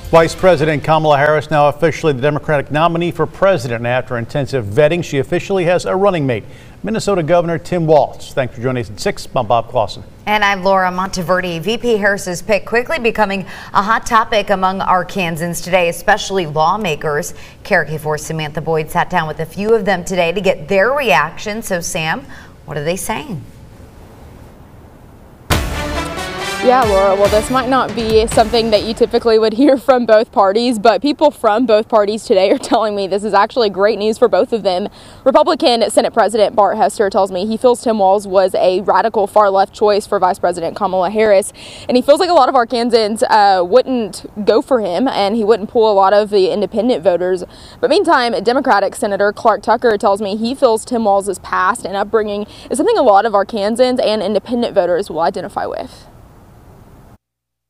Vice President Kamala Harris now officially the Democratic nominee for president. After intensive vetting, she officially has a running mate, Minnesota Governor Tim Walz. Thanks for joining us at 6. I'm Bob Clausen. And I'm Laura Monteverde. VP Harris's pick quickly becoming a hot topic among Arkansans today, especially lawmakers. KARK Samantha Boyd sat down with a few of them today to get their reaction. So, Sam, what are they saying? Yeah, Laura, well, this might not be something that you typically would hear from both parties, but people from both parties today are telling me this is actually great news for both of them. Republican Senate President Bart Hester tells me he feels Tim Walz was a radical far-left choice for Vice President Kamala Harris, and he feels like a lot of Arkansans wouldn't go for him, and he wouldn't pull a lot of the independent voters. But meantime, Democratic Senator Clark Tucker tells me he feels Tim Walz's past and upbringing is something a lot of Arkansans and independent voters will identify with.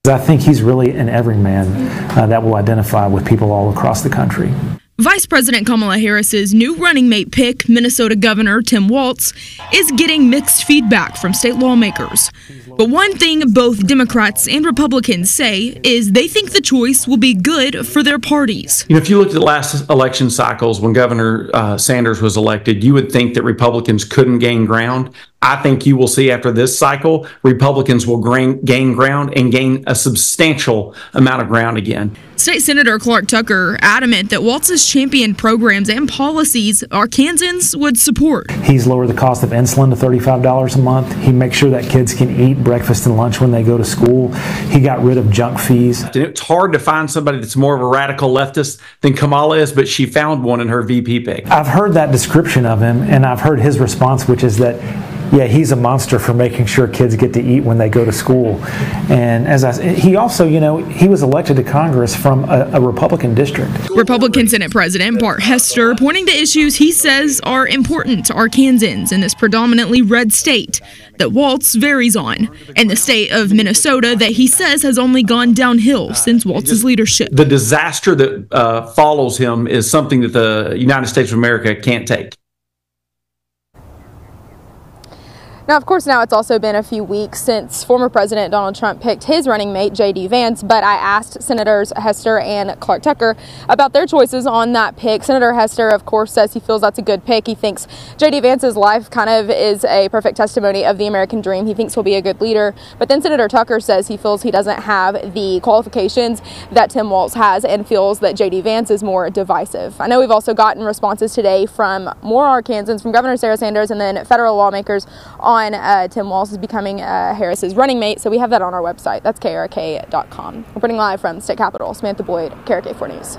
I think he's really an everyman that will identify with people all across the country. Vice President Kamala Harris's new running mate pick, Minnesota Governor Tim Walz, is getting mixed feedback from state lawmakers. But one thing both Democrats and Republicans say is they think the choice will be good for their parties. You know, if you looked at the last election cycles when Governor Sanders was elected, you would think that Republicans couldn't gain ground. I think you will see after this cycle, Republicans will gain ground and gain a substantial amount of ground again. State Senator Clark Tucker adamant that Walz's championed programs and policies Arkansans would support. He's lowered the cost of insulin to $35 a month. He makes sure that kids can eat breakfast and lunch when they go to school. He got rid of junk fees. It's hard to find somebody that's more of a radical leftist than Kamala is, but she found one in her VP pick. I've heard that description of him, and I've heard his response, which is that yeah, he's a monster for making sure kids get to eat when they go to school. And he also, you know, he was elected to Congress from a Republican district. Republican Senate President Bart Hester pointing to issues he says are important to Arkansans in this predominantly red state that Walz varies on, and the state of Minnesota that he says has only gone downhill since Walz's leadership. The disaster that follows him is something that the United States of America can't take. Now, of course, now it's also been a few weeks since former President Donald Trump picked his running mate, J.D. Vance, but I asked Senators Hester and Clark Tucker about their choices on that pick. Senator Hester, of course, says he feels that's a good pick. He thinks J.D. Vance's life kind of is a perfect testimony of the American dream. He thinks he'll be a good leader. But then Senator Tucker says he feels he doesn't have the qualifications that Tim Walz has and feels that J.D. Vance is more divisive. I know we've also gotten responses today from more Arkansans, from Governor Sarah Sanders, and then federal lawmakers on Tim Walz is becoming Harris's running mate, so we have that on our website. That's KARK.com. Reporting live from State Capitol, Samantha Boyd, KARK 4 News.